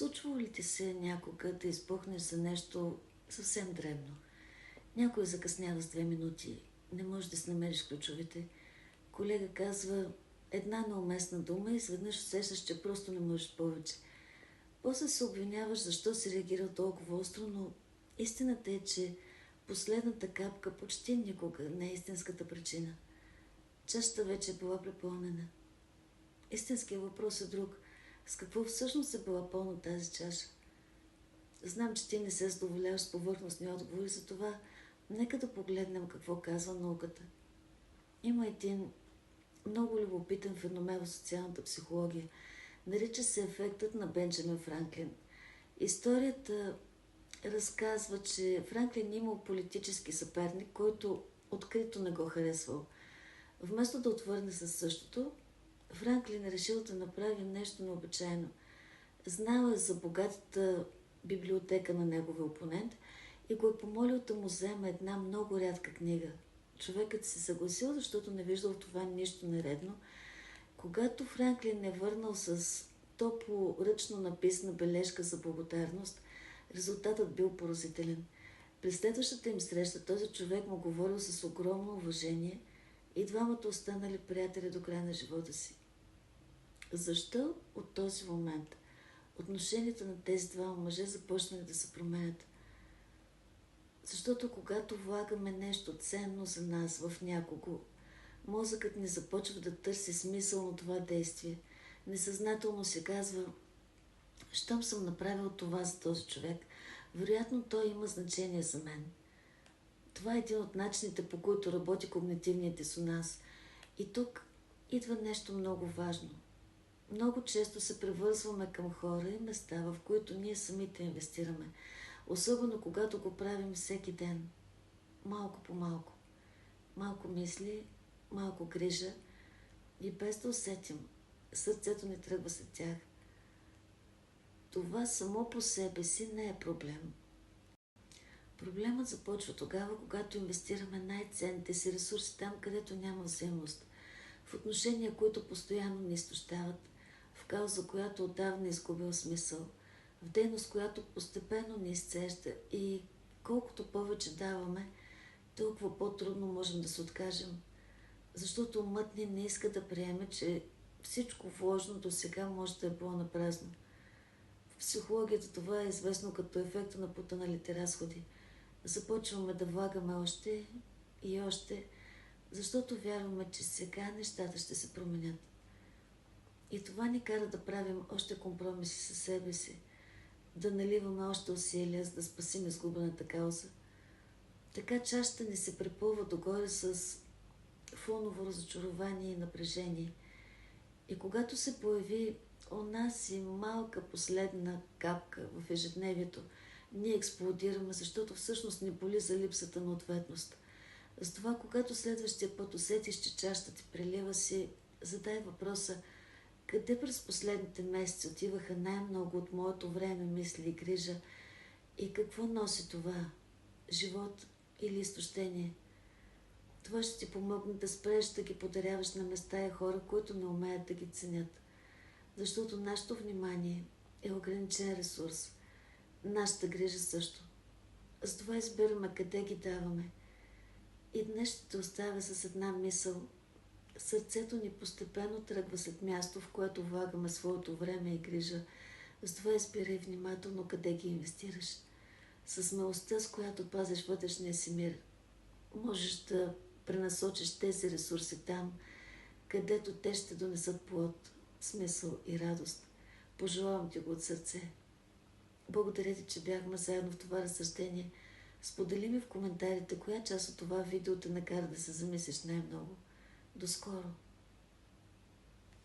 Случвало ли ти се някога да избухнеш за нещо съвсем дребно? Някой закъснява с 2 минути, не можеш да си намериш ключовете. Колега казва една неуместна дума и изведнъж усещаш, че просто не можеш повече. После се обвиняваш защо си реагирал толкова остро, но истината е, че последната капка почти никога не е истинската причина. Чашата вече е била препълнена. Истинският въпрос е друг. С какво всъщност е била пълна тази чаша? Знам, че ти не се задоволяваш с повърхностни отговори, затова нека да погледнем какво казва науката. Има един много любопитен феномен в социалната психология. Нарича се ефектът на Бенджамин Франклин. Историята разказва, че Франклин имал политически съперник, който открито не го харесвал. Вместо да отвърне със същото, Франклин решил да направи нещо необичайно. Знал е за богатата библиотека на неговия опонент и го е помолил да му вземе една много рядка книга. Човекът се съгласил, защото не виждал в това нищо нередно. Когато Франклин е върнал с топло ръчно написана бележка за благодарност, резултатът бил поразителен. През следващата им среща този човек му говорил с огромно уважение и двамата останали приятели до края на живота си. Защо от този момент отношенията на тези двама мъже започнали да се променят? Защото когато влагаме нещо ценно за нас в някого, мозъкът ни започва да търси смисъл на това действие. Несъзнателно се казва, щом съм направил това за този човек, вероятно той има значение за мен. Това е един от начините, по които работи когнитивният дисонанс. И тук идва нещо много важно. Много често се превързваме към хора и места, в които ние самите инвестираме. Особено когато го правим всеки ден. Малко по малко. Малко мисли, малко грижа и без да усетим, сърцето ни тръгва след тях. Това само по себе си не е проблем. Проблемът започва тогава, когато инвестираме най-ценните си ресурси там, където няма взаимност. В отношения, които постоянно ни изтощават, в кауза, която отдавна изгубила смисъл, в дейност, която постепенно ни изцежда и колкото повече даваме, толкова по-трудно можем да се откажем. Защото умът ни не иска да приеме, че всичко вложено до сега може да е било напразно. В психологията това е известно като ефекта на потъналите разходи. Започваме да влагаме още и още, защото вярваме, че сега нещата ще се променят. И това ни кара да правим още компромиси със себе си, да наливаме още усилия, за да спасим изгубената кауза. Така чашата ни се препълва догоре с фоново разочарование и напрежение. И когато се появи онази малка последна капка в ежедневието, ние експлодираме, защото всъщност ни боли за липсата на ответност. Затова, когато следващия път усетиш, че чашата ти прелива си, задай въпроса: къде през последните месеци отиваха най-много от моето време, мисли и грижа и какво носи това? Живот или изтощение? Това ще ти помогне да спреш да ги подаряваш на места и хора, които не умеят да ги ценят. Защото нашето внимание е ограничен ресурс. Нашата грижа също. Затова избираме къде ги даваме. И днес ще те оставя с една мисъл. Сърцето ни постепенно тръгва след място, в което влагаме своето време и грижа. Затова избирай внимателно къде ги инвестираш. С смелостта, с която пазиш вътрешния си мир, можеш да пренасочиш тези ресурси там, където те ще донесат плод, смисъл и радост. Пожелавам ти го от сърце. Благодаря ти, че бяхме заедно в това разсъждение. Сподели ми в коментарите коя част от това видео те накара да се замислиш най-много. До скоро!